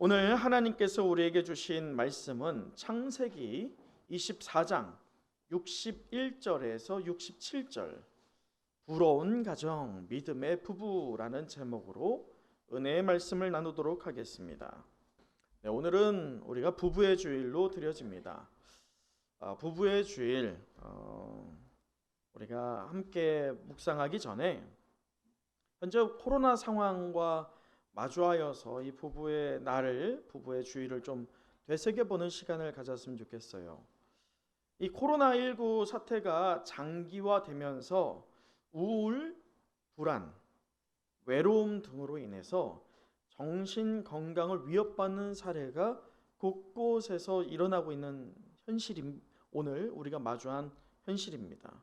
오늘 하나님께서 우리에게 주신 말씀은 창세기 24장 61절에서 67절 부러운 가정 믿음의 부부라는 제목으로 은혜의 말씀을 나누도록 하겠습니다. 오늘은 우리가 부부의 주일로 드려집니다. 부부의 주일 우리가 함께 묵상하기 전에 현재 코로나 상황과 마주하여서 이 부부의 주의를 좀 되새겨보는 시간을 가졌으면 좋겠어요. 이 코로나19 사태가 장기화되면서 우울, 불안, 외로움 등으로 인해서 정신 건강을 위협받는 사례가 곳곳에서 일어나고 있는 현실이 오늘 우리가 마주한 현실입니다.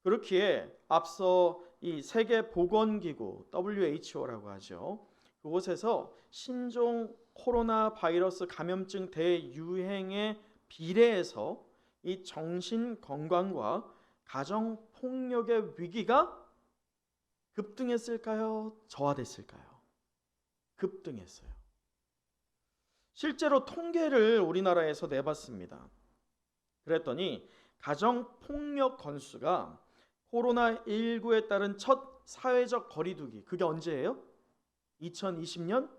그렇기에 앞서 이 세계보건기구 WHO라고 하죠. 그곳에서 신종 코로나 바이러스 감염증 대유행에 비례해서 이 정신 건강과 가정 폭력의 위기가 급등했을까요? 저하됐을까요? 급등했어요. 실제로 통계를 우리나라에서 내봤습니다. 그랬더니 가정 폭력 건수가 코로나19에 따른 첫 사회적 거리두기, 그게 언제예요? 2020년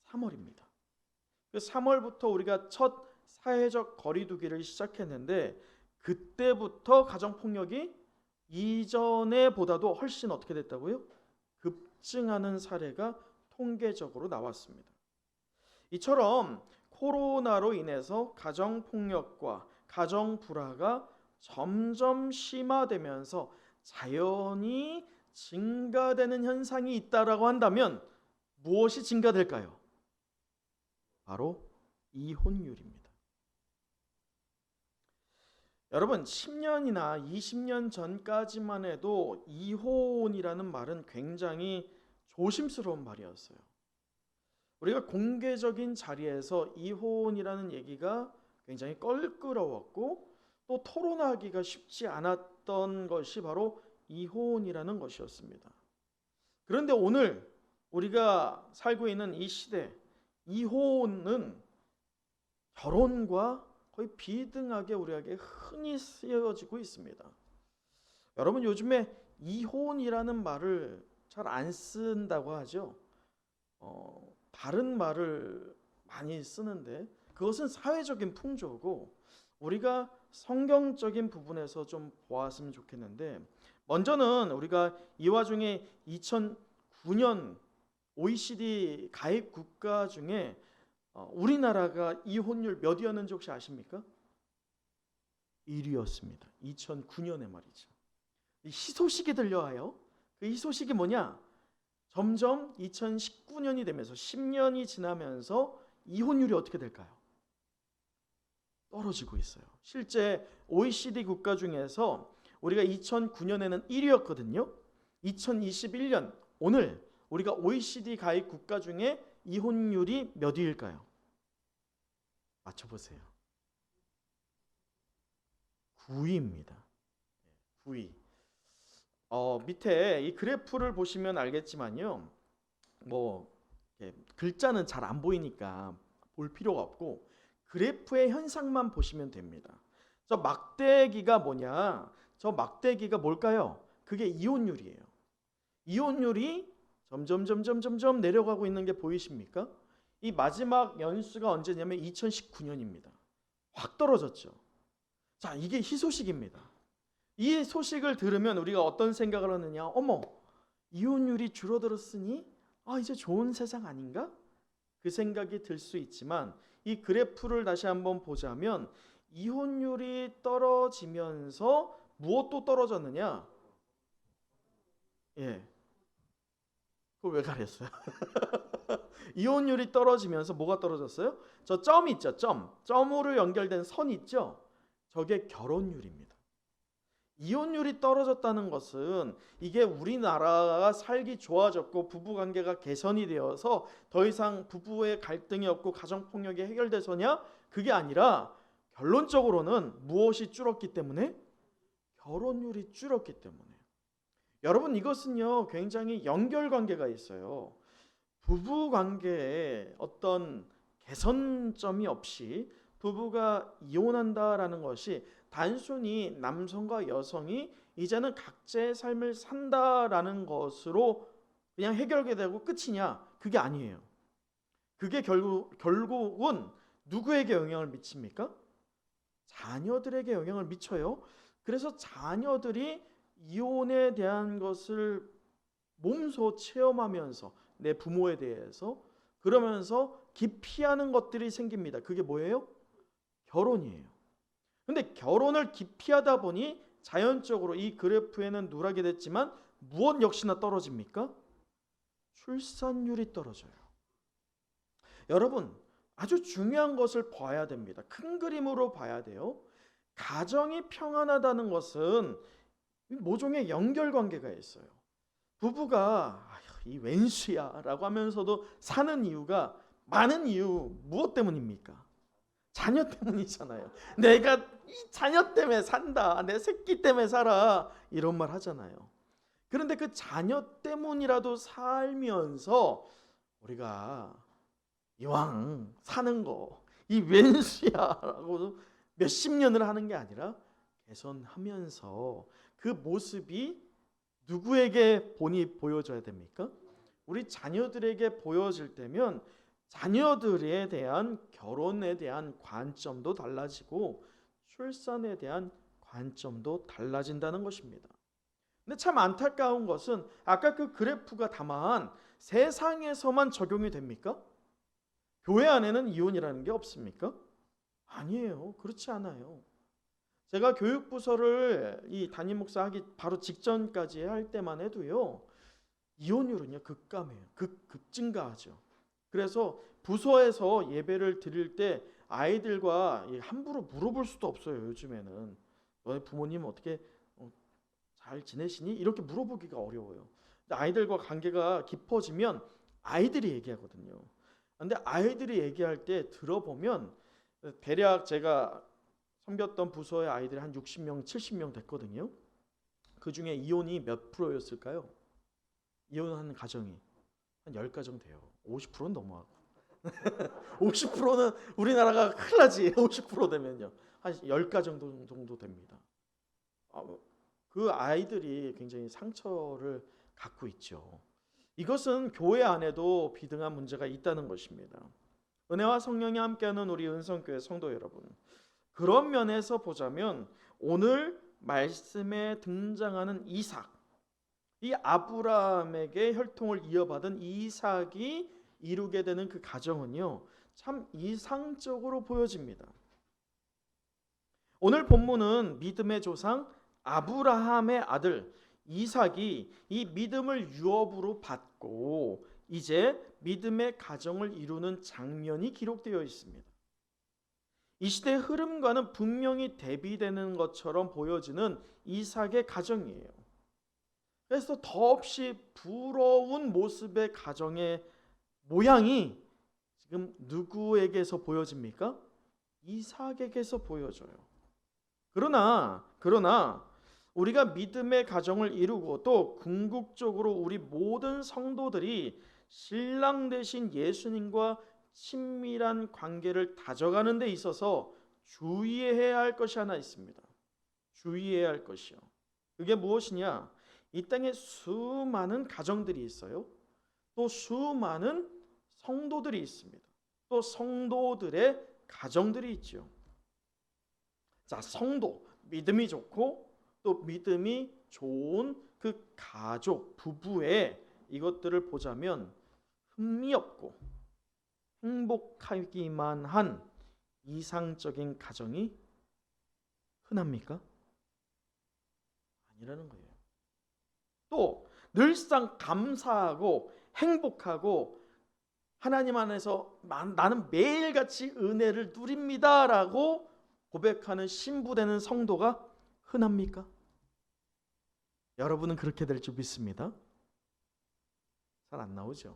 3월입니다. 그 3월부터 우리가 첫 사회적 거리두기를 시작했는데 그때부터 가정폭력이 이전에 보다도 훨씬 어떻게 됐다고요? 급증하는 사례가 통계적으로 나왔습니다. 이처럼 코로나로 인해서 가정폭력과 가정불화가 점점 심화되면서 자연히 증가되는 현상이 있다라고 한다면 무엇이 증가될까요? 바로 이혼율입니다. 여러분, 10년이나 20년 전까지만 해도 이혼이라는 말은 굉장히 조심스러운 말이었어요. 우리가 공개적인 자리에서 이혼이라는 얘기가 굉장히 껄끄러웠고 또 토론하기가 쉽지 않았던 것이 바로 이혼이라는 것이었습니다. 그런데 오늘 우리가 살고 있는 이 시대, 이혼은 결혼과 거의 비등하게 우리에게 흔히 쓰여지고 있습니다. 여러분, 요즘에 이혼이라는 말을 잘 안 쓴다고 하죠. 다른 말을 많이 쓰는데 그것은 사회적인 풍조고 우리가 성경적인 부분에서 좀 보았으면 좋겠는데, 먼저는 우리가 이 와중에 2009년 OECD 가입 국가 중에 우리나라가 이혼율 몇이었는지 혹시 아십니까? 1위였습니다. 2009년에 말이죠. 희소식이 들려와요. 그 희소식이 뭐냐? 점점 2019년이 되면서 10년이 지나면서 이혼율이 어떻게 될까요? 떨어지고 있어요. 실제 OECD 국가 중에서 우리가 2009년에는 1위였거든요. 2021년 오늘 우리가 OECD 가입 국가 중에 이혼율이 몇 위일까요? 맞춰보세요. 9위입니다. 9위. 밑에 이 그래프를 보시면 알겠지만요. 글자는 잘 안 보이니까 볼 필요가 없고 그래프의 현상만 보시면 됩니다. 저 막대기가 뭐냐? 저 막대기가 뭘까요? 그게 이혼율이에요. 이혼율이 점점 내려가고 있는 게 보이십니까? 이 마지막 연수가 언제냐면 2019년입니다. 확 떨어졌죠. 자, 이게 희소식입니다. 이 소식을 들으면 우리가 어떤 생각을 하느냐? 어머, 이혼율이 줄어들었으니 이제 좋은 세상 아닌가? 그 생각이 들 수 있지만 이 그래프를 다시 한번 보자면 이혼율이 떨어지면서 무엇도 떨어졌느냐? 그걸 왜 가렸어요? 이혼율이 떨어지면서 뭐가 떨어졌어요? 저 점 있죠, 점으로 연결된 선 있죠? 저게 결혼율입니다. 이혼율이 떨어졌다는 것은 이게 우리나라가 살기 좋아졌고 부부관계가 개선이 되어서 더 이상 부부의 갈등이 없고 가정폭력이 해결돼서냐? 그게 아니라 결론적으로는 무엇이 줄었기 때문에? 결혼율이 줄었기 때문에. 여러분, 이것은요 굉장히 연결관계가 있어요. 부부 관계에 어떤 개선점이 없이 부부가 이혼한다라는 것이 단순히 남성과 여성이 이제는 각자의 삶을 산다라는 것으로 그냥 해결이 되고 끝이냐? 그게 아니에요. 그게 결국은 누구에게 영향을 미칩니까? 자녀들에게 영향을 미쳐요. 그래서 자녀들이 이혼에 대한 것을 몸소 체험하면서 내 부모에 대해서 그러면서 기피하는 것들이 생깁니다. 그게 뭐예요? 결혼이에요. 근데 결혼을 기피하다 보니 자연적으로 이 그래프에는 누락이 됐지만 무엇 역시나 떨어집니까? 출산율이 떨어져요. 여러분, 아주 중요한 것을 봐야 됩니다. 큰 그림으로 봐야 돼요. 가정이 평안하다는 것은 모종의 연결관계가 있어요. 부부가 이 웬수야 라고 하면서도 사는 이유가 많은 이유 무엇 때문입니까? 자녀 때문이잖아요. 내가 이 자녀 때문에 산다. 내 새끼 때문에 살아. 이런 말 하잖아요. 그런데 그 자녀 때문이라도 살면서 우리가 이왕 사는 거 이 웬수야라고 몇십 년을 하는 게 아니라 개선하면서 그 모습이 누구에게 본이 보여져야 됩니까? 우리 자녀들에게 보여질 때면 자녀들에 대한 결혼에 대한 관점도 달라지고 출산에 대한 관점도 달라진다는 것입니다. 근데 참 안타까운 것은 아까 그 그래프가 다만 세상에서만 적용이 됩니까? 교회 안에는 이혼이라는 게 없습니까? 아니에요. 그렇지 않아요. 제가 교육부서를 이 담임 목사 하기 바로 직전까지 할 때만 해도요. 이혼율은요 급감해요. 급증가하죠. 그래서 부서에서 예배를 드릴 때 아이들과 함부로 물어볼 수도 없어요. 요즘에는 너희 부모님 어떻게 잘 지내시니? 이렇게 물어보기가 어려워요. 근데 아이들과 관계가 깊어지면 아이들이 얘기하거든요. 근데 아이들이 얘기할 때 들어보면 대략 제가 섬겼던 부서의 아이들이 한 60명, 70명 됐거든요. 그 중에 이혼이 몇 프로였을까요? 이혼하는 가정이 한 10가정 돼요. 50%는 넘어가고 50%는 우리나라가 큰일 나지. 50% 되면요. 한 10가정 정도 됩니다. 그 아이들이 굉장히 상처를 갖고 있죠. 이것은 교회 안에도 비등한 문제가 있다는 것입니다. 은혜와 성령이 함께하는 우리 은성교회 성도 여러분, 그런 면에서 보자면 오늘 말씀에 등장하는 이삭, 이 아브라함에게 혈통을 이어받은 이삭이 이루게 되는 그 가정은요, 참 이상적으로 보여집니다. 오늘 본문은 믿음의 조상 아브라함의 아들 이삭이 이 믿음을 유업으로 받고 이제 믿음의 가정을 이루는 장면이 기록되어 있습니다. 이 시대의 흐름과는 분명히 대비되는 것처럼 보여지는 이삭의 가정이에요. 그래서 더없이 부러운 모습의 가정의 모양이 지금 누구에게서 보여집니까? 이삭에게서 보여져요. 그러나 우리가 믿음의 가정을 이루고 또 궁극적으로 우리 모든 성도들이 신랑 되신 예수님과 친밀한 관계를 다져가는 데 있어서 주의해야 할 것이 하나 있습니다. 주의해야 할 것이요. 그게 무엇이냐? 이 땅에 수많은 가정들이 있어요. 또 수많은 성도들이 있습니다. 또 성도들의 가정들이 있죠. 자, 성도, 믿음이 좋고 또 믿음이 좋은 그 가족, 부부의 이것들을 보자면 흥미없고 행복하기만 한 이상적인 가정이 흔합니까? 아니라는 거예요. 또 늘상 감사하고 행복하고 하나님 안에서 나는 매일같이 은혜를 누립니다라고 고백하는 신부되는 성도가 흔합니까? 여러분은 그렇게 될 줄 믿습니다. 잘 안 나오죠.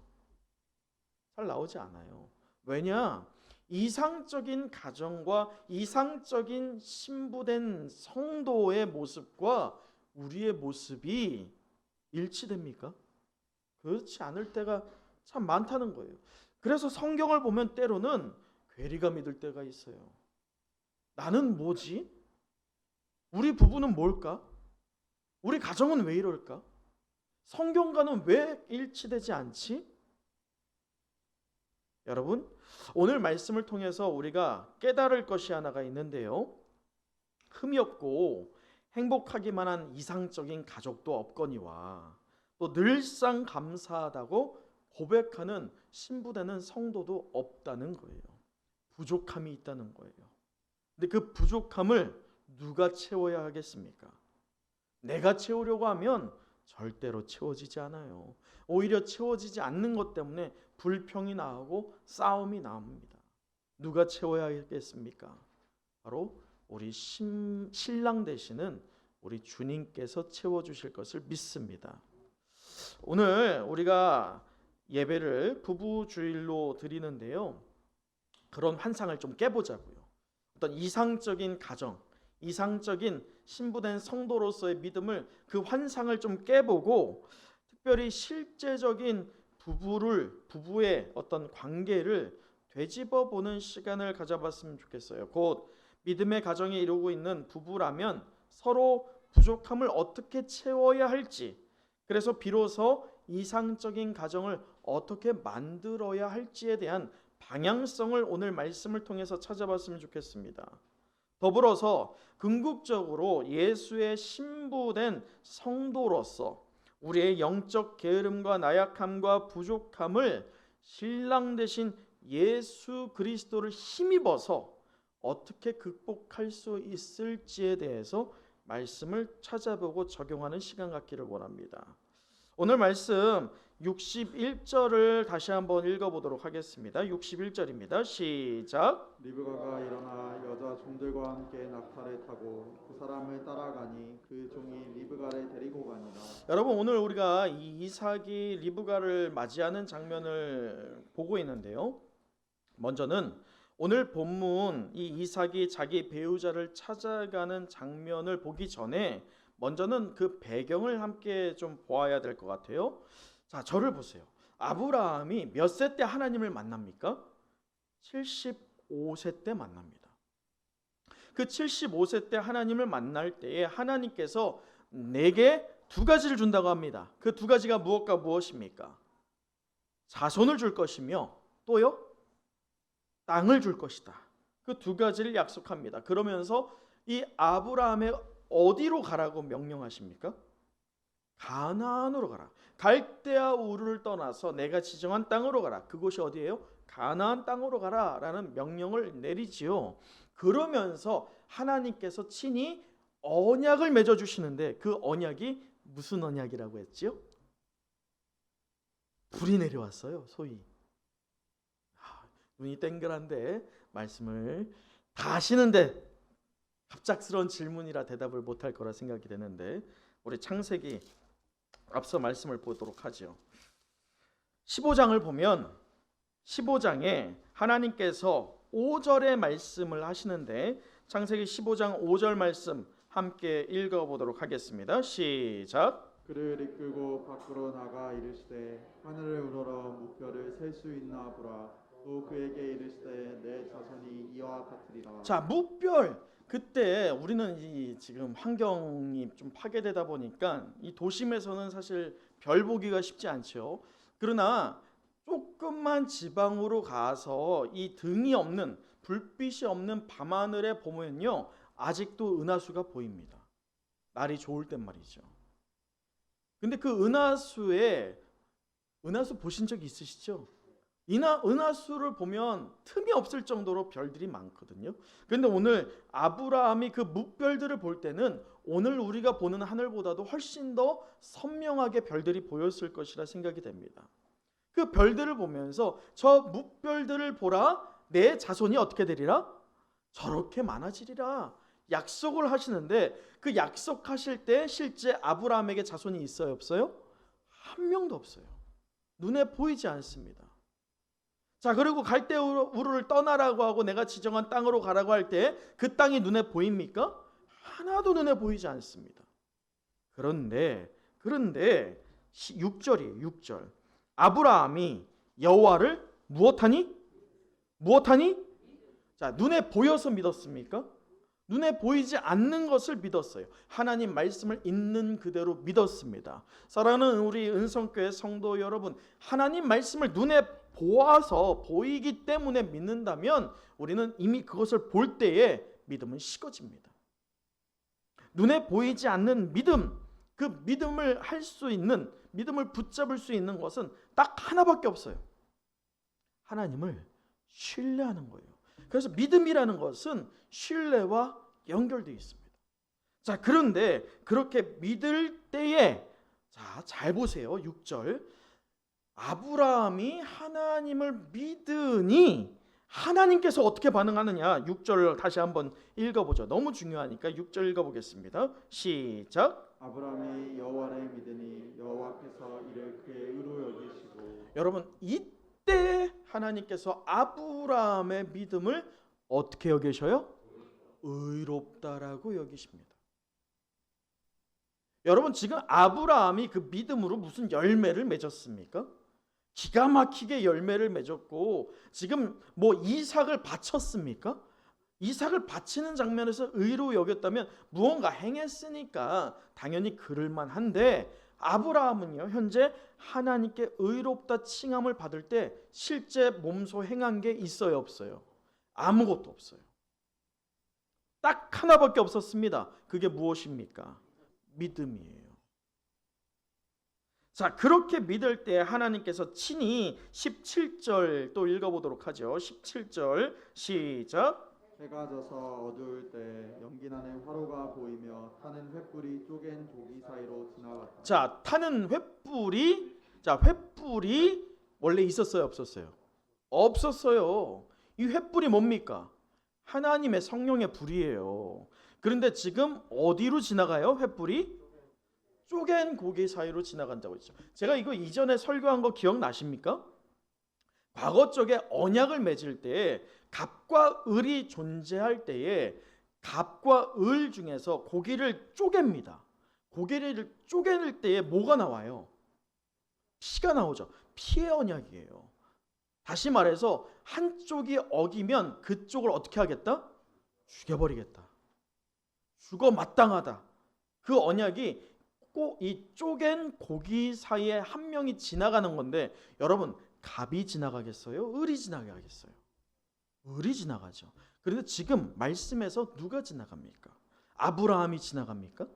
잘 나오지 않아요. 왜냐? 이상적인 가정과 이상적인 신부된 성도의 모습과 우리의 모습이 일치됩니까? 그렇지 않을 때가 참 많다는 거예요. 그래서 성경을 보면 때로는 괴리감이 들 때가 있어요. 나는 뭐지? 우리 부부는 뭘까? 우리 가정은 왜 이럴까? 성경과는 왜 일치되지 않지? 여러분, 오늘 말씀을 통해서 우리가 깨달을 것이 하나가 있는데요. 흠이 없고 행복하기만 한 이상적인 가족도 없거니와 또 늘상 감사하다고 고백하는 신부되는 성도도 없다는 거예요. 부족함이 있다는 거예요. 근데 그 부족함을 누가 채워야 하겠습니까? 내가 채우려고 하면 절대로 채워지지 않아요. 오히려 채워지지 않는 것 때문에 불평이 나오고 싸움이 나옵니다. 누가 채워야 하겠습니까? 바로 우리 신랑 되시는 우리 주님께서 채워주실 것을 믿습니다. 오늘 우리가 예배를 부부주일로 드리는데요. 그런 환상을 좀 깨보자고요. 어떤 이상적인 가정, 이상적인 신부된 성도로서의 믿음을, 그 환상을 좀 깨보고 특별히 실제적인 부부의 어떤 관계를 되짚어 보는 시간을 가져봤으면 좋겠어요. 곧 믿음의 가정에 이루고 있는 부부라면 서로 부족함을 어떻게 채워야 할지, 그래서 비로소 이상적인 가정을 어떻게 만들어야 할지에 대한 방향성을 오늘 말씀을 통해서 찾아봤으면 좋겠습니다. 더불어서 궁극적으로 예수의 신부된 성도로서 우리의 영적 게으름과 나약함과 부족함을 신랑 되신 예수 그리스도를 힘입어서 어떻게 극복할 수 있을지에 대해서 말씀을 찾아보고 적용하는 시간 갖기를 원합니다. 오늘 말씀 61절을 다시 한번 읽어보도록 하겠습니다. 61절입니다. 시작. 리브가가 일어나 여자 종들과 함께 낙타를 타고 그 사람을 따라가니 그 종이 리브가를 데리고 가니라. 여러분, 오늘 우리가 이 이삭이 리브가를 맞이하는 장면을 보고 있는데요. 먼저는 오늘 본문 이 이삭이 자기 배우자를 찾아가는 장면을 보기 전에 먼저는 그 배경을 함께 좀 보아야 될 것 같아요. 자, 저를 보세요. 아브라함이 몇 세 때 하나님을 만납니까? 75세 때 만납니다. 그 75세 때 하나님을 만날 때에 하나님께서 내게 두 가지를 준다고 합니다. 그 두 가지가 무엇과 무엇입니까? 자손을 줄 것이며 또요? 땅을 줄 것이다. 그 두 가지를 약속합니다. 그러면서 이 아브라함의 어디로 가라고 명령하십니까? 가나안으로 가라. 갈대아 우르를 떠나서 내가 지정한 땅으로 가라. 그곳이 어디예요? 가나안 땅으로 가라라는 명령을 내리지요. 그러면서 하나님께서 친히 언약을 맺어 주시는데 그 언약이 무슨 언약이라고 했지요? 불이 내려왔어요. 소위. 눈이 땡글한데 말씀을 다 하시는데 갑작스러운 질문이라 대답을 못할 거라 생각이 되는데 우리 창세기 앞서 말씀을 보도록 하죠. 15장을 보면 15장에 하나님께서 5절의 말씀을 하시는데 창세기 15장 5절 말씀 함께 읽어보도록 하겠습니다. 시작. 그를 이끌고 밖으로 나가 이르시되 하늘을 우러러 무뼈를 셀 수 있나 보라. 또 그에게 이르시되 내 자손이 이와 같으리라. 자, 무별. 그때 우리는 이 지금 환경이 좀 파괴되다 보니까 이 도심에서는 사실 별 보기가 쉽지 않죠. 그러나 조금만 지방으로 가서 이 등이 없는, 불빛이 없는 밤하늘에 보면요, 아직도 은하수가 보입니다. 날이 좋을 땐 말이죠. 근데 그 은하수 보신 적 있으시죠? 은하수를 보면 틈이 없을 정도로 별들이 많거든요. 그런데 오늘 아브라함이 그 묵별들을 볼 때는 오늘 우리가 보는 하늘보다도 훨씬 더 선명하게 별들이 보였을 것이라 생각이 됩니다. 그 별들을 보면서 저 묵별들을 보라, 내 자손이 어떻게 되리라? 저렇게 많아지리라 약속을 하시는데 그 약속하실 때 실제 아브라함에게 자손이 있어요, 없어요? 한 명도 없어요. 눈에 보이지 않습니다. 자, 그리고 갈대 우르를 떠나라고 하고 내가 지정한 땅으로 가라고 할 때 그 땅이 눈에 보입니까? 하나도 눈에 보이지 않습니다. 그런데 6절이에요. 6절. 아브라함이 여호와를 무엇하니? 무엇하니? 자, 눈에 보여서 믿었습니까? 눈에 보이지 않는 것을 믿었어요. 하나님 말씀을 있는 그대로 믿었습니다. 사랑하는 우리 은성교회 성도 여러분, 하나님 말씀을 눈에 보아서 보이기 때문에 믿는다면 우리는 이미 그것을 볼 때에 믿음은 식어집니다. 눈에 보이지 않는 믿음, 그 믿음을 할 수 있는, 믿음을 붙잡을 수 있는 것은 딱 하나밖에 없어요. 하나님을 신뢰하는 거예요. 그래서 믿음이라는 것은 신뢰와 연결되어 있습니다. 자, 그런데 그렇게 믿을 때에, 자, 잘 보세요. 6절. 아브라함이 하나님을 믿으니 하나님께서 어떻게 반응하느냐? 6절 다시 한번 읽어보죠. 너무 중요하니까 6절 읽어보겠습니다. 시작. 아브라함이 여호와를 믿으니 여호와께서 이를 그의 의로 여기시고. 여러분, 이때 하나님께서 아브라함의 믿음을 어떻게 여기셔요? 의롭다라고 여기십니다. 여러분, 지금 아브라함이 그 믿음으로 무슨 열매를 맺었습니까? 기가 막히게 열매를 맺었고, 지금 뭐 이삭을 바쳤습니까? 이삭을 바치는 장면에서 의로 여겼다면 무언가 행했으니까 당연히 그럴만 한데, 아브라함은요 현재 하나님께 의롭다 칭함을 받을 때 실제 몸소 행한 게 있어요, 없어요? 아무것도 없어요. 딱 하나밖에 없었습니다. 그게 무엇입니까? 믿음이에요. 자, 그렇게 믿을 때 하나님께서 친히 17절 또 읽어보도록 하죠. 17절 시작. 해가 져서 어두울 때 연기나는 화로가 보이며 타는 횃불이 쪼갠 고기 사이로 지나갔다. 자, 타는 횃불이, 자, 횃불이 원래 있었어요, 없었어요? 없었어요. 이 횃불이 뭡니까? 하나님의 성령의 불이에요. 그런데 지금 어디로 지나가요? 횃불이 쪼갠 고기 사이로 지나간다고 했죠. 제가 이거 이전에 설교한 거 기억나십니까? 과거 쪽에 언약을 맺을 때 갑과 을이 존재할 때에 갑과 을 중에서 고기를 쪼갭니다. 고기를 쪼갤 때에 뭐가 나와요? 피가 나오죠. 피의 언약이에요. 다시 말해서 한쪽이 어기면 그쪽을 어떻게 하겠다? 죽여버리겠다. 죽어 마땅하다. 그 언약이 꼭 이 쪼갠 고기 사이에 한 명이 지나가는 건데, 여러분, 갑이 지나가겠어요? 을이 지나가겠어요? 을이 지나가죠. 그런데 지금 말씀에서 누가 지나갑니까? 아브라함이 지나갑니까?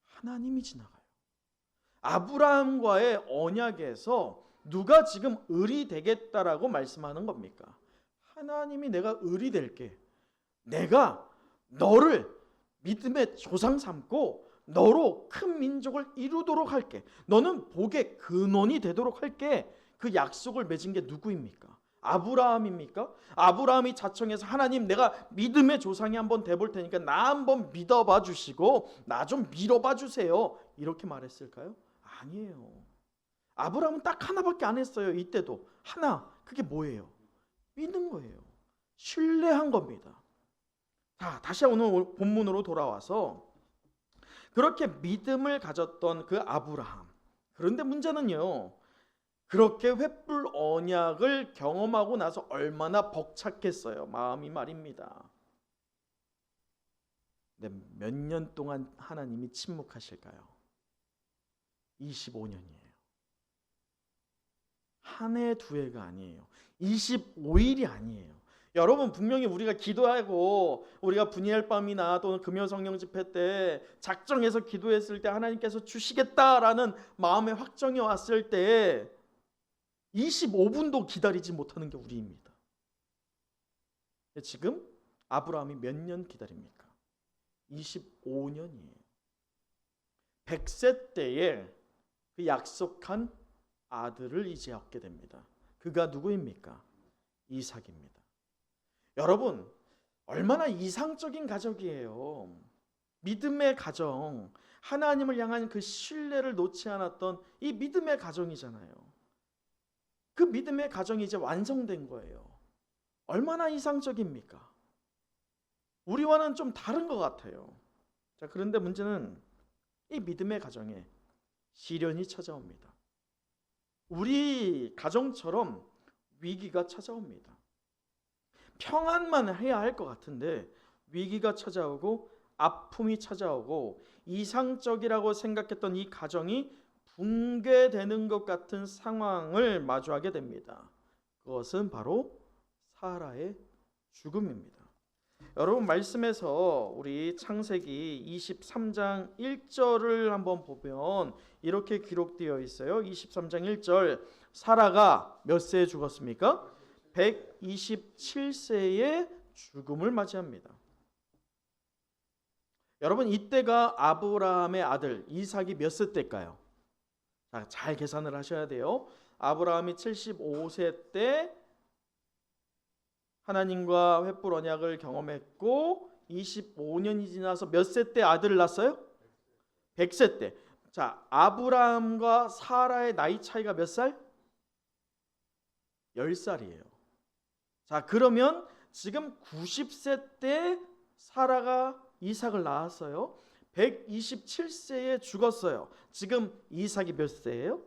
하나님이 지나가요. 아브라함과의 언약에서 누가 지금 을이 되겠다라고 말씀하는 겁니까? 하나님이 내가 을이 될게. 내가 너를 믿음의 조상 삼고 너로 큰 민족을 이루도록 할게. 너는 복의 근원이 되도록 할게. 그 약속을 맺은 게 누구입니까? 아브라함입니까? 아브라함이 자청해서 하나님, 내가 믿음의 조상이 한번 돼볼 테니까 나 한번 믿어봐 주시고 나 좀 밀어봐 주세요, 이렇게 말했을까요? 아니에요. 아브라함은 딱 하나밖에 안 했어요. 이때도 하나. 그게 뭐예요? 믿는 거예요. 신뢰한 겁니다. 자, 다시 오늘 본문으로 돌아와서 그렇게 믿음을 가졌던 그 아브라함. 그런데 문제는요, 그렇게 횃불 언약을 경험하고 나서 얼마나 벅찼겠어요, 마음이 말입니다. 근데 몇 년 동안 하나님이 침묵하실까요? 25년이에요. 한 해, 두 해가 아니에요. 25일이 아니에요. 여러분, 분명히 우리가 기도하고 우리가 분이엘 밤이나 또는 금요 성령 집회 때 작정해서 기도했을 때 하나님께서 주시겠다라는 마음의 확정이 왔을 때 25분도 기다리지 못하는 게 우리입니다. 지금 아브라함이 몇 년 기다립니까? 25년이에요. 100세 때에 그 약속한 아들을 이제 얻게 됩니다. 그가 누구입니까? 이삭입니다. 여러분, 얼마나 이상적인 가족이에요. 믿음의 가정, 하나님을 향한 그 신뢰를 놓지 않았던 이 믿음의 가정이잖아요. 그 믿음의 가정이 이제 완성된 거예요. 얼마나 이상적입니까? 우리와는 좀 다른 것 같아요. 자, 그런데 문제는 이 믿음의 가정에 시련이 찾아옵니다. 우리 가정처럼 위기가 찾아옵니다. 평안만 해야 할 것 같은데 위기가 찾아오고 아픔이 찾아오고 이상적이라고 생각했던 이 가정이 붕괴되는 것 같은 상황을 마주하게 됩니다. 그것은 바로 사라의 죽음입니다. 여러분, 말씀에서 우리 창세기 23장 1절을 한번 보면 이렇게 기록되어 있어요. 23장 1절, 사라가 몇 세에 죽었습니까? 127세의 죽음을 맞이합니다. 여러분, 이때가 아브라함의 아들 이삭이 몇 세 때일까요? 잘 계산을 하셔야 돼요. 아브라함이 75세 때 하나님과 횃불 언약을 경험했고 25년이 지나서 몇 세 때 아들을 낳았어요? 100세 때. 자, 아브라함과 사라의 나이 차이가 몇 살? 10살이에요. 자, 그러면 지금 90세 때 사라가 이삭을 낳았어요. 127세에 죽었어요. 지금 이삭이 몇 세예요?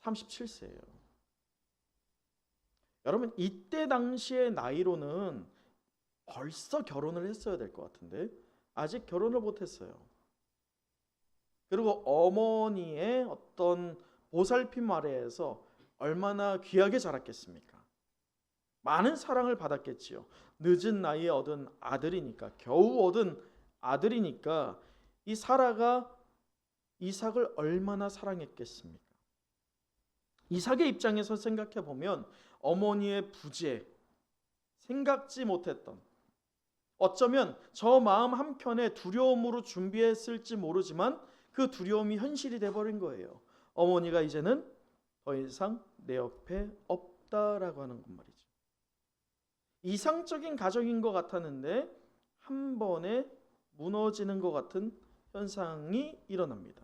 37세예요. 여러분, 이때 당시의 나이로는 벌써 결혼을 했어야 될 것 같은데 아직 결혼을 못했어요. 그리고 어머니의 어떤 보살핌 아래에서 얼마나 귀하게 자랐겠습니까? 많은 사랑을 받았겠지요. 늦은 나이에 얻은 아들이니까, 겨우 얻은 아들이니까 이 사라가 이삭을 얼마나 사랑했겠습니까? 이삭의 입장에서 생각해 보면 어머니의 부재, 생각지 못했던, 어쩌면 저 마음 한켠에 두려움으로 준비했을지 모르지만 그 두려움이 현실이 돼버린 거예요. 어머니가 이제는 더 이상 내 옆에 없다라고 하는 것 말이죠. 이상적인 가정인 것 같았는데 한 번에 무너지는 것 같은 현상이 일어납니다.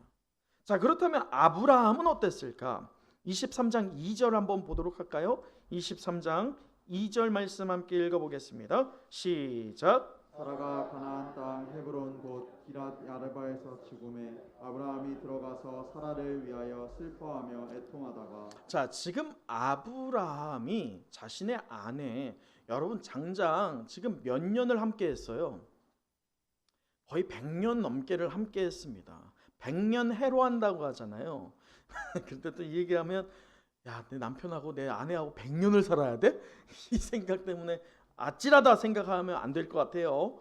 자, 그렇다면 아브라함은 어땠을까? 23장 2절 한번 보도록 할까요? 23장 2절 말씀 함께 읽어보겠습니다. 시작. 사라가 가나안 땅 헤브론 곧 기랏 야르바에서 죽음에 아브라함이 들어가서 사라를 위하여 슬퍼하며 애통하다가. 자, 지금 아브라함이 자신의 아내, 여러분 장장 지금 몇 년을 함께 했어요? 거의 100년 넘게를 함께 했습니다. 100년 해로한다고 하잖아요. 그때 또 이 얘기하면 야, 내 남편하고 내 아내하고 100년을 살아야 돼? 이 생각 때문에 아찔하다 생각하면 안 될 것 같아요.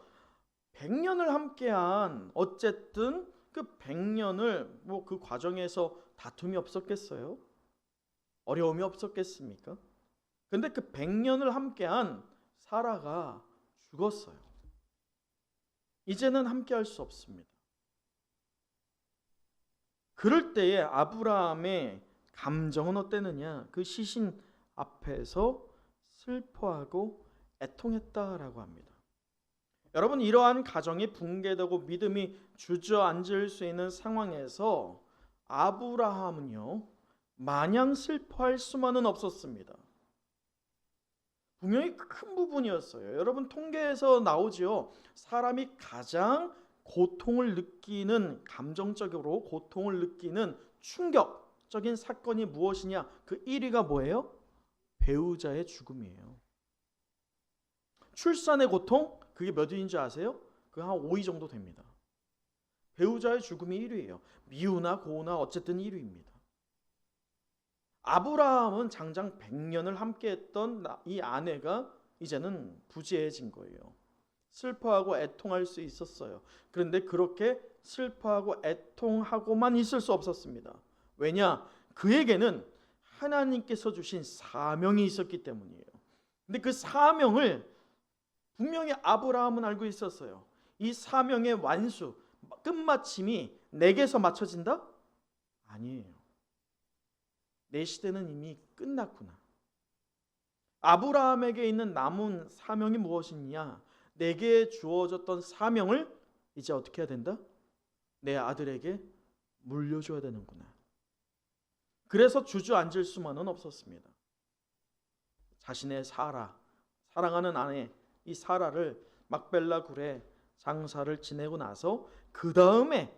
100년을 함께한 어쨌든 그 100년을 뭐 그 과정에서 다툼이 없었겠어요? 어려움이 없었겠습니까? 근데 그 100년을 함께한 사라가 죽었어요. 이제는 함께할 수 없습니다. 그럴 때에 아브라함의 감정은 어땠느냐? 그 시신 앞에서 슬퍼하고 애통했다라고 합니다. 여러분, 이러한 가정이 붕괴되고 믿음이 주저앉을 수 있는 상황에서 아브라함은요, 마냥 슬퍼할 수만은 없었습니다. 분명히 큰 부분이었어요. 여러분, 통계에서 나오지요. 사람이 가장 고통을 느끼는, 감정적으로 고통을 느끼는 충격적인 사건이 무엇이냐? 그 1위가 뭐예요? 배우자의 죽음이에요. 출산의 고통, 그게 몇 위인 줄 아세요? 그게 한 5위 정도 됩니다. 배우자의 죽음이 1위예요. 미우나 고우나 어쨌든 1위입니다. 아브라함은 장장 100년을 함께했던 이 아내가 이제는 부재해진 거예요. 슬퍼하고 애통할 수 있었어요. 그런데 그렇게 슬퍼하고 애통하고만 있을 수 없었습니다. 왜냐? 그에게는 하나님께서 주신 사명이 있었기 때문이에요. 근데 그 사명을 분명히 아브라함은 알고 있었어요. 이 사명의 완수, 끝마침이 내게서 맞춰진다? 아니에요. 내 시대는 이미 끝났구나. 아브라함에게 있는 남은 사명이 무엇이냐? 내게 주어졌던 사명을 이제 어떻게 해야 된다? 내 아들에게 물려줘야 되는구나. 그래서 주저앉을 수만은 없었습니다. 자신의 사랑하는 아내 이 사라를 막벨라 굴에 장사를 지내고 나서 그 다음에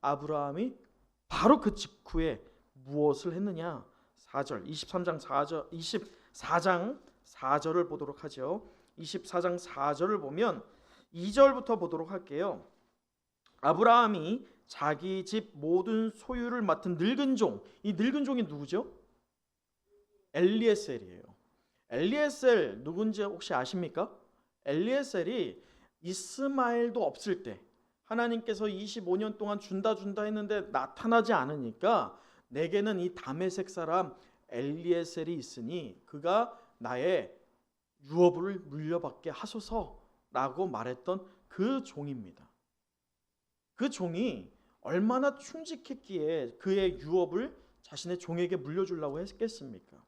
아브라함이 바로 그 직후에 무엇을 했느냐? 4절 23장 4절 24장 4절을 보도록 하죠. 24장 4절을 보면 2절부터 보도록 할게요. 아브라함이 자기 집 모든 소유를 맡은 늙은 종, 이 늙은 종이 누구죠? 엘리에셀이에요. 엘리에셀 누군지 혹시 아십니까? 엘리에셀이 이스마엘도 없을 때 하나님께서 25년 동안 준다 했는데 나타나지 않으니까 내게는 이 다메섹 사람 엘리에셀이 있으니 그가 나의 유업을 물려받게 하소서라고 말했던 그 종입니다. 그 종이 얼마나 충직했기에 그의 유업을 자신의 종에게 물려주려고 했겠습니까?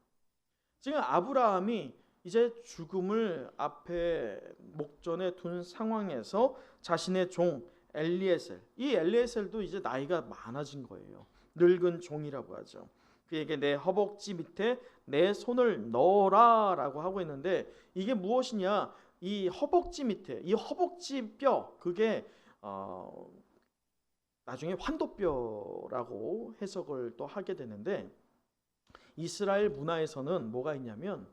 지금 아브라함이 이제 죽음을 앞에 목전에 둔 상황에서 자신의 종 엘리에셀, 이 엘리에셀도 이제 나이가 많아진 거예요. 늙은 종이라고 하죠. 그에게 내 허벅지 밑에 내 손을 넣어라라고 하고 있는데 이게 무엇이냐? 이 허벅지 밑에 이 허벅지 뼈 그게 나중에 환도뼈라고 해석을 또 하게 되는데 이스라엘 문화에서는 뭐가 있냐면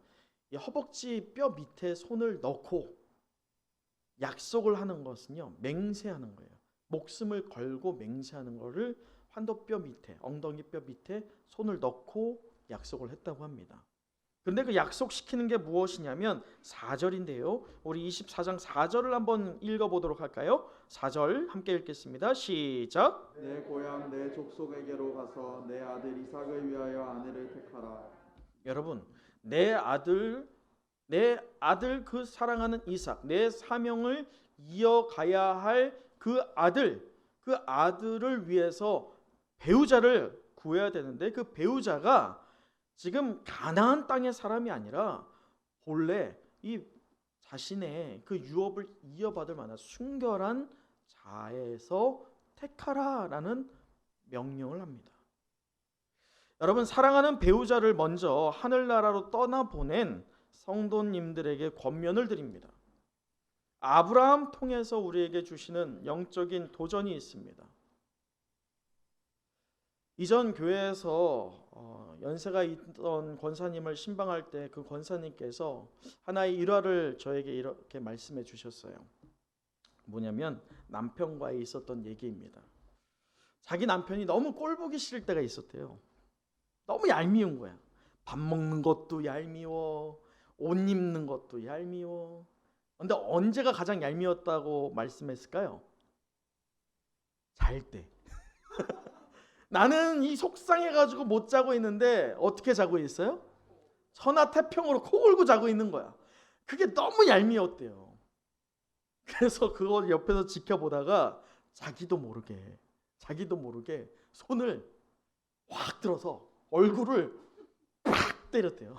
이 허벅지 뼈 밑에 손을 넣고 약속을 하는 것은요 맹세하는 거예요. 목숨을 걸고 맹세하는 거를 환도뼈 밑에 엉덩이 뼈 밑에 손을 넣고 약속을 했다고 합니다. 근데 그 약속시키는 게 무엇이냐면 4절인데요. 우리 24장 4절을 한번 읽어보도록 할까요? 4절 함께 읽겠습니다. 시작. 내 고향 내 족속에게로 가서 내 아들 이삭을 위하여 아내를 택하라. 여러분 내 아들 그 사랑하는 이삭 내 사명을 이어가야 할 그 아들을 위해서 배우자를 구해야 되는데 그 배우자가 지금 가나안 땅의 사람이 아니라 본래 이 자신의 그 유업을 이어받을 만한 순결한 자에서 택하라라는 명령을 합니다. 여러분 사랑하는 배우자를 먼저 하늘나라로 떠나보낸 성도님들에게 권면을 드립니다. 아브라함 통해서 우리에게 주시는 영적인 도전이 있습니다. 이전 교회에서 연세가 있던 권사님을 신방할 때 그 권사님께서 하나의 일화를 저에게 이렇게 말씀해 주셨어요. 뭐냐면 남편과의 있었던 얘기입니다. 자기 남편이 너무 꼴보기 싫을 때가 있었대요. 너무 얄미운 거야. 밥 먹는 것도 얄미워, 옷 입는 것도 얄미워. 근데 언제가 가장 얄미웠다고 말씀했을까요? 잘 때. 나는 이 속상해가지고 못 자고 있는데 어떻게 자고 있어요? 천하태평으로 코 골고 자고 있는 거야. 그게 너무 얄미웠대요. 그래서 그걸 옆에서 지켜보다가 자기도 모르게 손을 확 들어서 얼굴을 팍 때렸대요.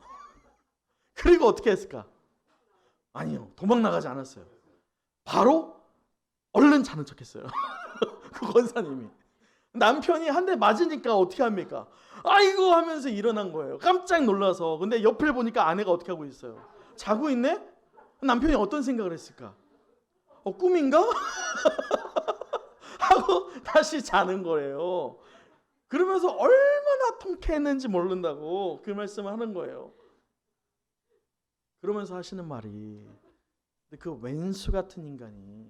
그리고 어떻게 했을까? 아니요, 도망 나가지 않았어요. 바로 얼른 자는 척했어요. 그 권사님이. 남편이 한 대 맞으니까 어떻게 합니까? 아이고 하면서 일어난 거예요. 깜짝 놀라서. 근데 옆을 보니까 아내가 어떻게 하고 있어요? 자고 있네? 남편이 어떤 생각을 했을까? 꿈인가? 하고 다시 자는 거예요. 그러면서 얼마나 통쾌했는지 모른다고 그 말씀을 하는 거예요. 그러면서 하시는 말이 그 왼수 같은 인간이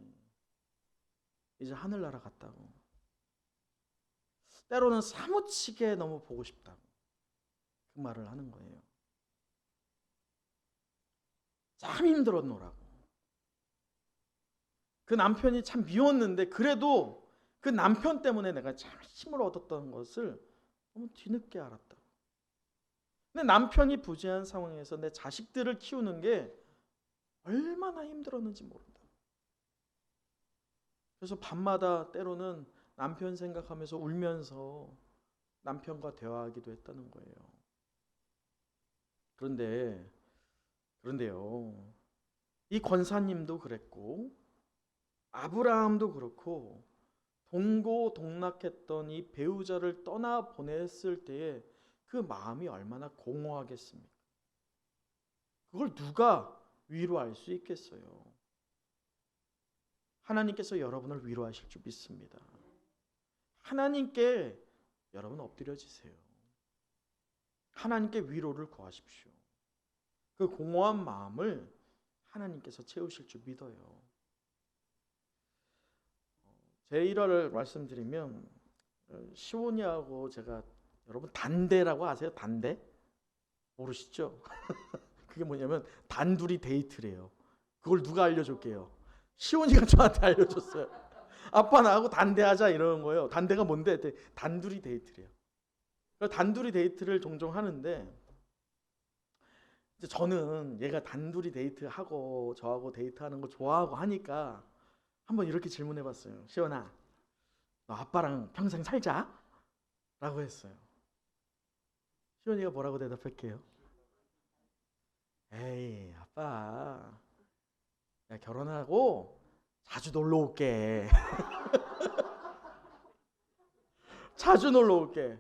이제 하늘나라 갔다고. 때로는 사무치게 너무 보고 싶다고 그 말을 하는 거예요. 참 힘들었노라고. 그 남편이 참 미웠는데 그래도 그 남편 때문에 내가 참 힘을 얻었던 것을 너무 뒤늦게 알았다고. 근데 남편이 부재한 상황에서 내 자식들을 키우는 게 얼마나 힘들었는지 모른다. 그래서 밤마다 때로는 남편 생각하면서 울면서 남편과 대화하기도 했다는 거예요. 그런데요. 이 권사님도 그랬고 아브라함도 그렇고 동고동락했던 이 배우자를 떠나 보냈을 때에 그 마음이 얼마나 공허하겠습니까? 그걸 누가 위로할 수 있겠어요? 하나님께서 여러분을 위로하실 줄 믿습니다. 하나님께 여러분 엎드려지세요. 하나님께 위로를 구하십시오. 그 공허한 마음을 하나님께서 채우실 줄 믿어요. 제 일화를 말씀드리면 시온이하고 제가, 여러분 단대라고 아세요? 단대? 모르시죠? 그게 뭐냐면 단둘이 데이트래요. 그걸 누가 알려줬게요? 시온이가 저한테 알려줬어요. 아빠 나하고 단대하자 이러는 거예요. 단대가 뭔데? 단둘이 데이트래요. 단둘이 데이트를 종종 하는데 이제 저는 얘가 단둘이 데이트하고 저하고 데이트하는 거 좋아하고 하니까 한번 이렇게 질문해봤어요. 시온아, 너 아빠랑 평생 살자? 라고 했어요. 시온이가 뭐라고 대답할게요? 에이 아빠, 야 결혼하고 자주 놀러 올게. 자주 놀러 올게.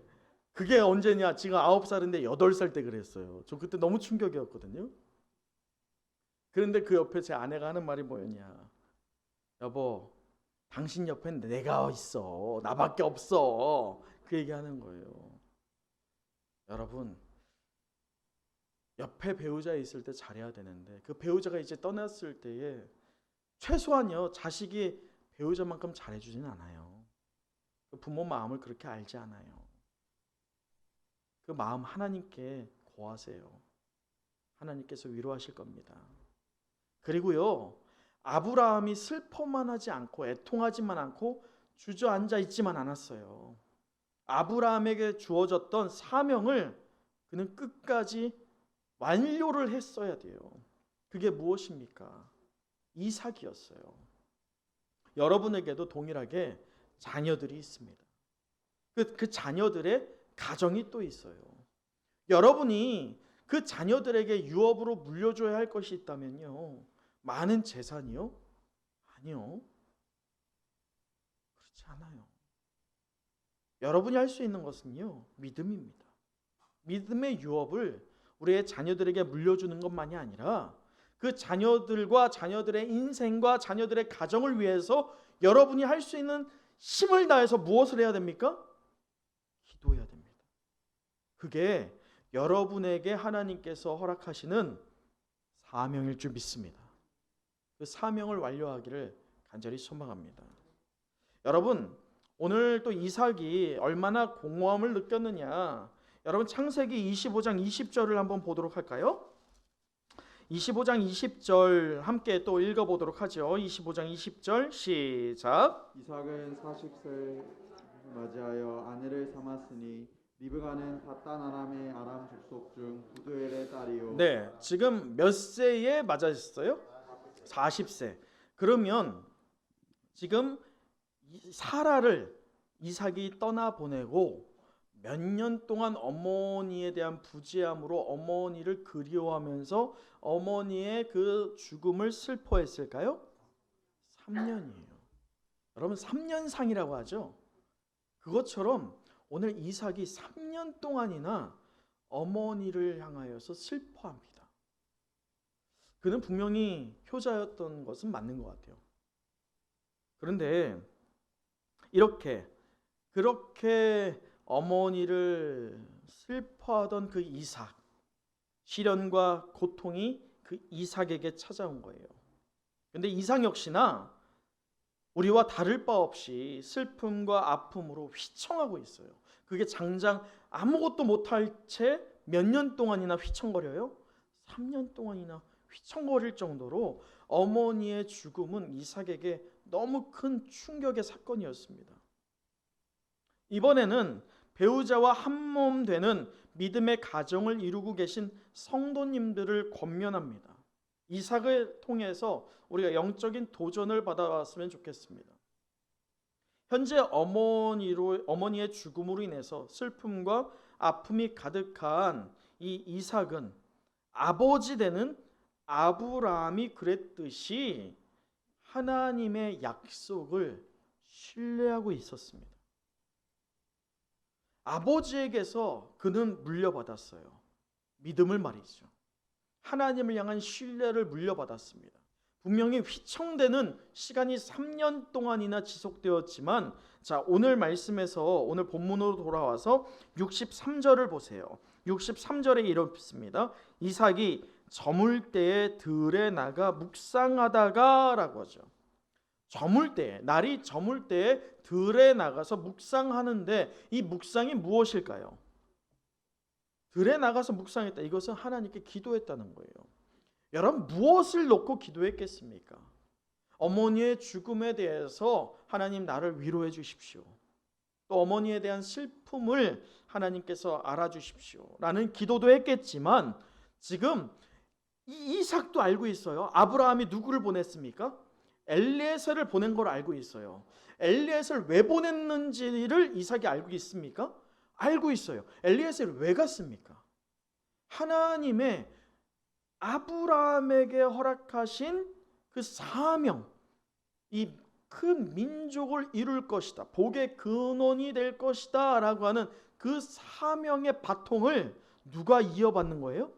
그게 언제냐? 지금 9살인데 8살 때 그랬어요. 저 그때 너무 충격이었거든요. 그런데 그 옆에 제 아내가 하는 말이 뭐였냐? 여보, 당신 옆엔 내가 있어. 나밖에 없어. 그 얘기하는 거예요. 여러분, 옆에 배우자 있을 때 잘해야 되는데 그 배우자가 이제 떠났을 때에 최소한요, 자식이 배우자만큼 잘해주지는 않아요. 그 부모 마음을 그렇게 알지 않아요. 그 마음 하나님께 고하세요. 하나님께서 위로하실 겁니다. 그리고요, 아브라함이 슬퍼만 하지 않고 애통하지만 않고 주저앉아 있지만 않았어요. 아브라함에게 주어졌던 사명을 그는 끝까지 완료를 했어야 돼요. 그게 무엇입니까? 이삭이었어요. 여러분에게도 동일하게 자녀들이 있습니다. 그 자녀들의 가정이 또 있어요. 여러분이 그 자녀들에게 유업으로 물려줘야 할 것이 있다면요, 많은 재산이요? 아니요. 그렇지 않아요. 여러분이 할 수 있는 것은요, 믿음입니다. 믿음의 유업을 우리의 자녀들에게 물려주는 것만이 아니라 그 자녀들과 자녀들의 인생과 자녀들의 가정을 위해서 여러분이 할 수 있는 힘을 다해서 무엇을 해야 됩니까? 기도해야 됩니다. 그게 여러분에게 하나님께서 허락하시는 사명일 줄 믿습니다. 그 사명을 완료하기를 간절히 소망합니다. 여러분, 오늘 또 이삭이 얼마나 공허함을 느꼈느냐, 여러분 창세기 25장 20절을 한번 보도록 할까요? 25장 20절 함께 또 읽어보도록 하죠. 25장 20절 시작. 이삭은 40세 맞이하여 아내를 삼았으니 리브가는 닷단 아람의 아람 족속 중 부두엘의 딸이요. 네, 지금 몇 세에 맞았어요? 40세. 그러면 지금 사라를 이삭이 떠나보내고 몇 년 동안 어머니에 대한 부재함으로 어머니를 그리워하면서 어머니의 그 죽음을 슬퍼했을까요? 3년이에요. 여러분 3년상이라고 하죠. 그것처럼 오늘 이삭이 3년 동안이나 어머니를 향하여서 슬퍼합니다. 그는 분명히 효자였던 것은 맞는 것 같아요. 그런데 그렇게 어머니를 슬퍼하던 그 이삭, 시련과 고통이 그 이삭에게 찾아온 거예요. 그런데 이삭 역시나 우리와 다를 바 없이 슬픔과 아픔으로 휘청하고 있어요. 그게 장장 아무것도 못할 채 몇 년 동안이나 휘청거려요? 3년 동안이나 휘청거릴 정도로 어머니의 죽음은 이삭에게 너무 큰 충격의 사건이었습니다. 이번에는 배우자와 한몸 되는 믿음의 가정을 이루고 계신 성도님들을 권면합니다. 이삭을 통해서 우리가 영적인 도전을 받아왔으면 좋겠습니다. 현재 어머니의 죽음으로 인해서 슬픔과 아픔이 가득한 이 이삭은 아버지 되는 아브라함이 그랬듯이 하나님의 약속을 신뢰하고 있었습니다. 아버지에게서 그는 물려받았어요. 믿음을 말이죠. 하나님을 향한 신뢰를 물려받았습니다. 분명히 휘청대는 시간이 3년 동안이나 지속되었지만 자, 오늘 말씀에서 오늘 본문으로 돌아와서 63절을 보세요. 63절에 이렇습니다. 이삭이 저물 때에 들에 나가 묵상하다가라고 하죠. 저물 때, 날이 저물 때에 들에 나가서 묵상하는데 이 묵상이 무엇일까요? 들에 나가서 묵상했다. 이것은 하나님께 기도했다는 거예요. 여러분, 무엇을 놓고 기도했겠습니까? 어머니의 죽음에 대해서 하나님 나를 위로해 주십시오. 또 어머니에 대한 슬픔을 하나님께서 알아주십시오 라는 기도도 했겠지만, 지금 이삭도 알고 있어요. 아브라함이 누구를 보냈습니까? 엘리에셀을 보낸 걸 알고 있어요. 엘리에셀을 왜 보냈는지를 이삭이 알고 있습니까? 알고 있어요. 엘리에셀을 왜 갔습니까? 하나님의 아브라함에게 허락하신 그 사명, 이 큰 민족을 이룰 것이다, 복의 근원이 될 것이다 라고 하는 그 사명의 바통을 누가 이어받는 거예요?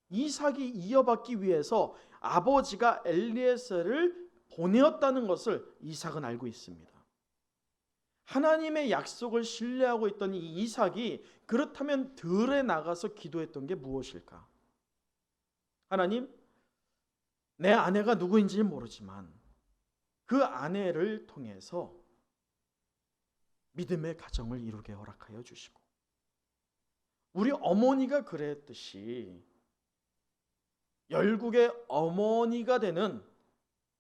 이삭이 이어받기 위해서 아버지가 엘리에셀을 보내었다는 것을 이삭은 알고 있습니다. 하나님의 약속을 신뢰하고 있던 이 이삭이 그렇다면 들에 나가서 기도했던 게 무엇일까? 하나님, 내 아내가 누구인지는 모르지만 그 아내를 통해서 믿음의 가정을 이루게 허락하여 주시고, 우리 어머니가 그랬듯이 열국의 어머니가 되는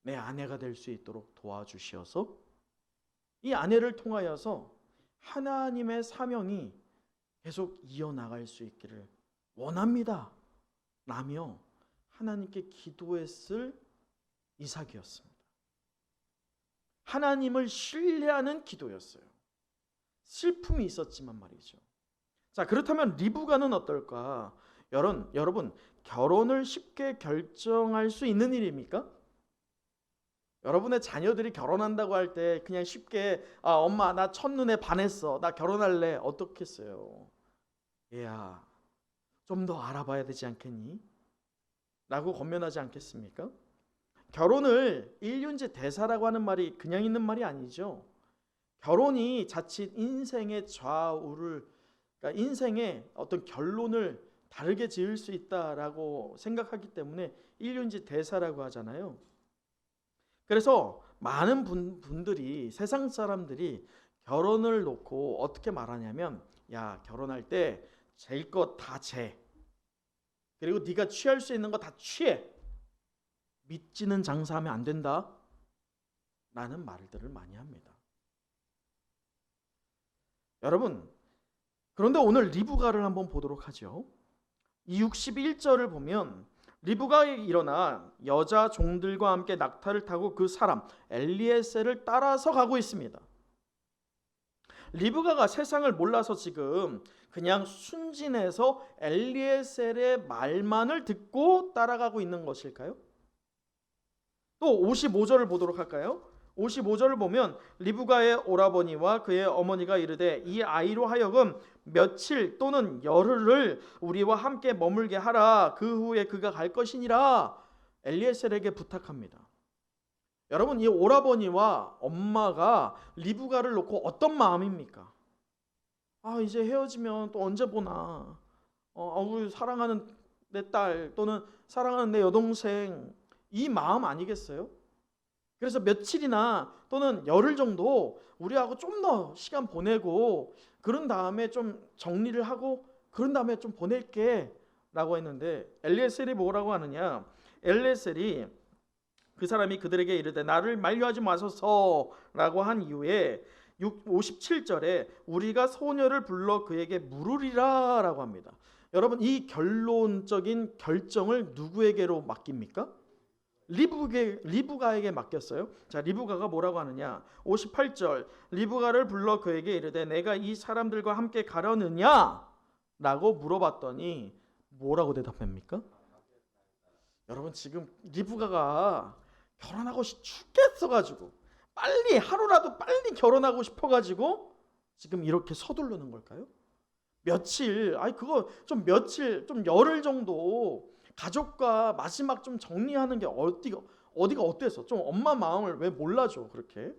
내 아내가 될 수 있도록 도와주시어서 이 아내를 통하여서 하나님의 사명이 계속 이어나갈 수 있기를 원합니다 라며 하나님께 기도했을 이삭이었습니다. 하나님을 신뢰하는 기도였어요. 슬픔이 있었지만 말이죠. 자, 그렇다면 리브가는 어떨까? 여러분, 결혼을 쉽게 결정할 수 있는 일입니까? 여러분의 자녀들이 결혼한다고 할 때 그냥 쉽게 엄마 나 첫눈에 반했어, 나 결혼할래, 어떻겠어요? 얘야, 좀 더 알아봐야 되지 않겠니? 라고 권면하지 않겠습니까? 결혼을 일륜제 대사라고 하는 말이 그냥 있는 말이 아니죠. 결혼이 자칫 인생의 좌우를, 그러니까 인생의 어떤 결론을 다르게 지을 수 있다라고 생각하기 때문에 일륜제 대사라고 하잖아요. 그래서 많은 분들이, 세상 사람들이 결혼을 놓고 어떻게 말하냐면, 야, 결혼할 때 잴 것 다 재, 그리고 네가 취할 수 있는 거 다 취해, 믿지는 장사하면 안 된다 라는 말들을 많이 합니다. 여러분, 그런데 오늘 리브가를 한번 보도록 하죠. 이 61절을 보면 리브가 일어나 여자 종들과 함께 낙타를 타고 그 사람 엘리에셀을 따라서 가고 있습니다. 리브가가 세상을 몰라서 지금 그냥 순진해서 엘리에셀의 말만을 듣고 따라가고 있는 것일까요? 또 55절을 보도록 할까요? 55절을 보면 리브가의 오라버니와 그의 어머니가 이르되 이 아이로 하여금 며칠 또는 열흘을 우리와 함께 머물게 하라. 그 후에 그가 갈 것이니라. 엘리에셀에게 부탁합니다. 여러분, 이 오라버니와 엄마가 리브가를 놓고 어떤 마음입니까? 이제 헤어지면 또 언제 보나, 우리 사랑하는 내 딸 또는 사랑하는 내 여동생, 이 마음 아니겠어요? 그래서 며칠이나 또는 열흘 정도 우리하고 좀 더 시간 보내고 그런 다음에 좀 정리를 하고 그런 다음에 좀 보낼게 라고 했는데, 엘리에셀이 뭐라고 하느냐? 엘리에셀이 그 사람이 그들에게 이르되 나를 만류하지 마소서 라고 한 이후에 57절에 우리가 소녀를 불러 그에게 물으리라 라고 합니다. 여러분, 이 결론적인 결정을 누구에게로 맡깁니까? 리브가에게 맡겼어요. 자, 리브가가 뭐라고 하느냐? 58절 리브가를 불러 그에게 이르되 내가 이 사람들과 함께 가려느냐? 라고 물어봤더니 뭐라고 대답합니까? 여러분, 지금 리브가가 결혼하고 죽겠어가지고 빨리 하루라도 빨리 결혼하고 싶어가지고 지금 이렇게 서두르는 걸까요? 며칠, 그거 좀 며칠, 좀 열흘 정도 가족과 마지막 좀 정리하는 게 어디가 어때서? 좀 엄마 마음을 왜 몰라줘 그렇게?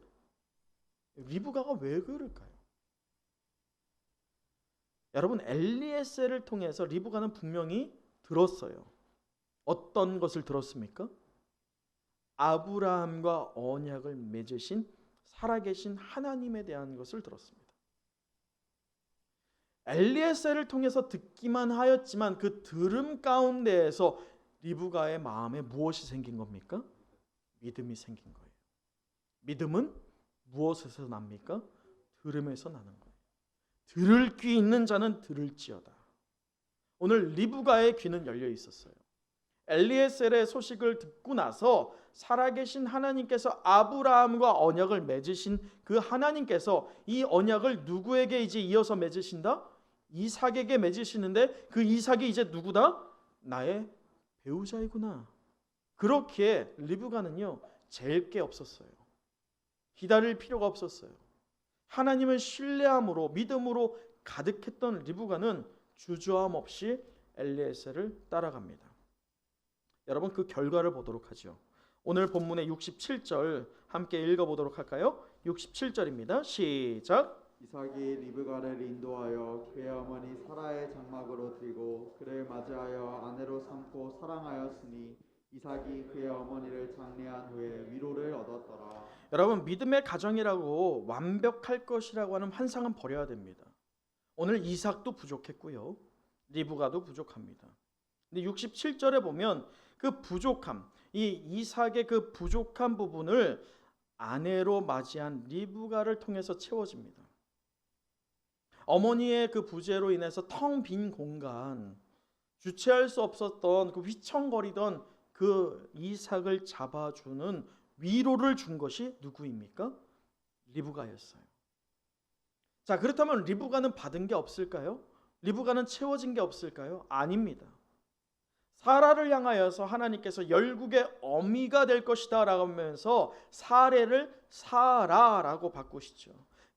리브가가 왜 그럴까요? 여러분, 엘리에셀을 통해서 리브가는 분명히 들었어요. 어떤 것을 들었습니까? 아브라함과 언약을 맺으신 살아계신 하나님에 대한 것을 들었습니다. 엘리에셀을 통해서 듣기만 하였지만 그 들음 가운데에서 리브가의 마음에 무엇이 생긴 겁니까? 믿음이 생긴 거예요. 믿음은 무엇에서 납니까? 들음에서 나는 거예요. 들을 귀 있는 자는 들을지어다. 오늘 리브가의 귀는 열려 있었어요. 엘리에셀의 소식을 듣고 나서 살아계신 하나님께서 아브라함과 언약을 맺으신 그 하나님께서 이 언약을 누구에게 이제 이어서 맺으신다? 이삭에게 맺으시는데 그 이삭이 이제 누구다? 나의 배우자이구나. 그렇게 리브가는요, 잴 게 없었어요. 기다릴 필요가 없었어요. 하나님을 신뢰함으로 믿음으로 가득했던 리브가는 주저함 없이 엘리에셀을 따라갑니다. 여러분, 그 결과를 보도록 하죠. 오늘 본문의 67절 함께 읽어보도록 할까요? 67절입니다. 시작. 이삭이 리브가를 인도하여 그의 어머니 사라의 장막으로 들이고 그를 맞이하여 아내로 삼고 사랑하였으니 이삭이 그의 어머니를 장례한 후에 위로를 얻었더라. 여러분, 믿음의 가정이라고 완벽할 것이라고 하는 환상은 버려야 됩니다. 오늘 이삭도 부족했고요, 리브가도 부족합니다. 근데 67절에 보면 그 부족함, 이 이삭의 그 부족한 부분을 아내로 맞이한 리브가를 통해서 채워집니다. 어머니의 그 부재로 인해서 텅 빈 공간, 주체할 수 없었던 그 휘청거리던 그 이삭을 잡아주는 위로를 준 것이 누구입니까? 리브가였어요. 자, 그렇다면 리브가는 받은 게 없을까요? 리브가는 채워진 게 없을까요? 아닙니다. 사라를 향하여서 하나님께서 열국의 어미가 될 것이다 라고 하면서 사례를 사라라고 바꾸시죠.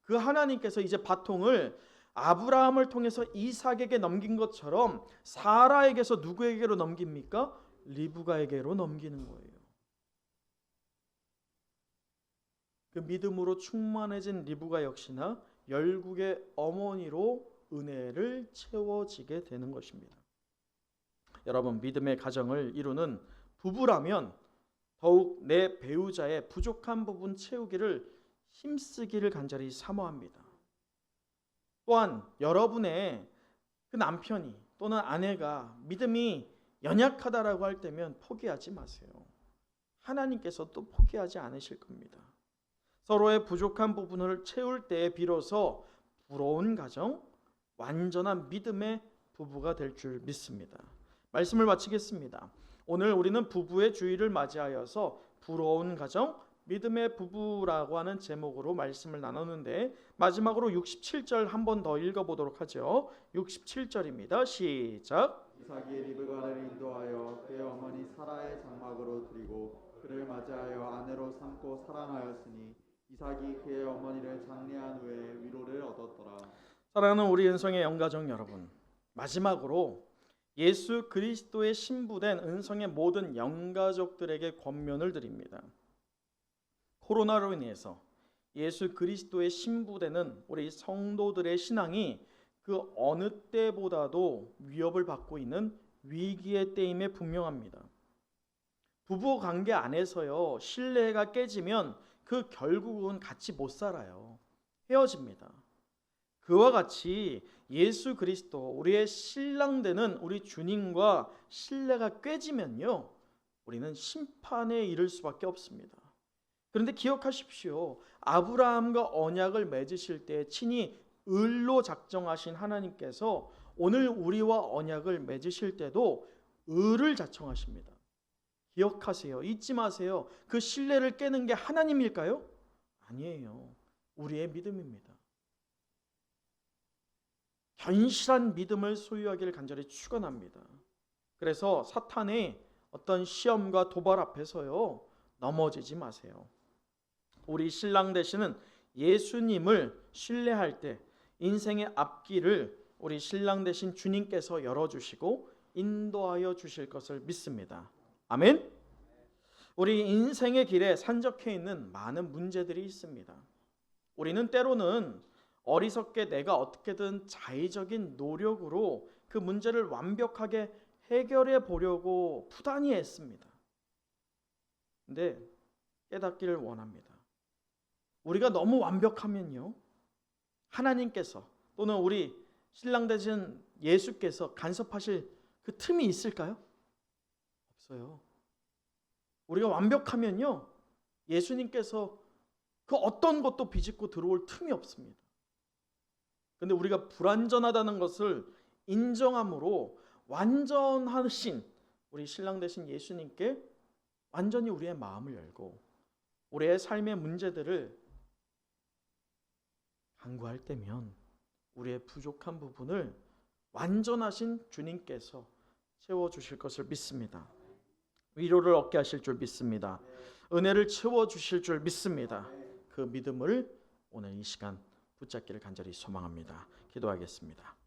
그 하나님께서 이제 바통을 아브라함을 통해서 이삭에게 넘긴 것처럼 사라에게서 누구에게로 넘깁니까? 리브가에게로 넘기는 거예요. 그 믿음으로 충만해진 리브가 역시나 열국의 어머니로 은혜를 채워지게 되는 것입니다. 여러분, 믿음의 가정을 이루는 부부라면 더욱 내 배우자의 부족한 부분 채우기를 힘쓰기를 간절히 사모합니다. 또한 여러분의 그 남편이 또는 아내가 믿음이 연약하다라고 할 때면 포기하지 마세요. 하나님께서 또 포기하지 않으실 겁니다. 서로의 부족한 부분을 채울 때에 비로소 부러운 가정, 완전한 믿음의 부부가 될 줄 믿습니다. 말씀을 마치겠습니다. 오늘 우리는 부부의 주일을 맞이하여서 부러운 가정, 믿음의 부부라고 하는 제목으로 말씀을 나눴는데 마지막으로 67절 한 번 더 읽어보도록 하죠. 67절입니다. 시작. 이삭이 리브가를 인도하여 그의 어머니 사라의 장막으로 들이고 그를 맞이하여 아내로 삼고 사랑하였으니 이삭이 그의 어머니를 장례한 후에 위로를 얻었더라. 사랑하는 우리 은성의 영가족 여러분, 마지막으로 예수 그리스도의 신부된 은성의 모든 영가족들에게 권면을 드립니다. 코로나로 인해서 예수 그리스도의 신부되는 우리 성도들의 신앙이 그 어느 때보다도 위협을 받고 있는 위기의 때임에 분명합니다. 부부 관계 안에서요, 신뢰가 깨지면 그 결국은 같이 못 살아요. 헤어집니다. 그와 같이 예수 그리스도, 우리의 신랑 되는 우리 주님과 신뢰가 깨지면요, 우리는 심판에 이를 수밖에 없습니다. 그런데 기억하십시오. 아브라함과 언약을 맺으실 때 친히 을로 작정하신 하나님께서 오늘 우리와 언약을 맺으실 때도 을을 작정하십니다. 기억하세요. 잊지 마세요. 그 신뢰를 깨는 게 하나님일까요? 아니에요. 우리의 믿음입니다. 견실한 믿음을 소유하기를 간절히 축원합니다. 그래서 사탄의 어떤 시험과 도발 앞에서요, 넘어지지 마세요. 우리 신랑 되시는 예수님을 신뢰할 때 인생의 앞길을 우리 신랑 되신 주님께서 열어주시고 인도하여 주실 것을 믿습니다. 아멘. 우리 인생의 길에 산적해 있는 많은 문제들이 있습니다. 우리는 때로는 어리석게 내가 어떻게든 자의적인 노력으로 그 문제를 완벽하게 해결해 보려고 부단히 애씁니다. 근데 깨닫기를 원합니다. 우리가 너무 완벽하면요, 하나님께서 또는 우리 신랑 되신 예수께서 간섭하실 그 틈이 있을까요? 없어요. 우리가 완벽하면요, 예수님께서 그 어떤 것도 비집고 들어올 틈이 없습니다. 근데 우리가 불완전하다는 것을 인정함으로 완전하신 우리 신랑 되신 예수님께 완전히 우리의 마음을 열고 우리의 삶의 문제들을 간구할 때면 우리의 부족한 부분을 완전하신 주님께서 채워주실 것을 믿습니다. 위로를 얻게 하실 줄 믿습니다. 은혜를 채워주실 줄 믿습니다. 그 믿음을 오늘 이 시간 붙잡기를 간절히 소망합니다. 기도하겠습니다.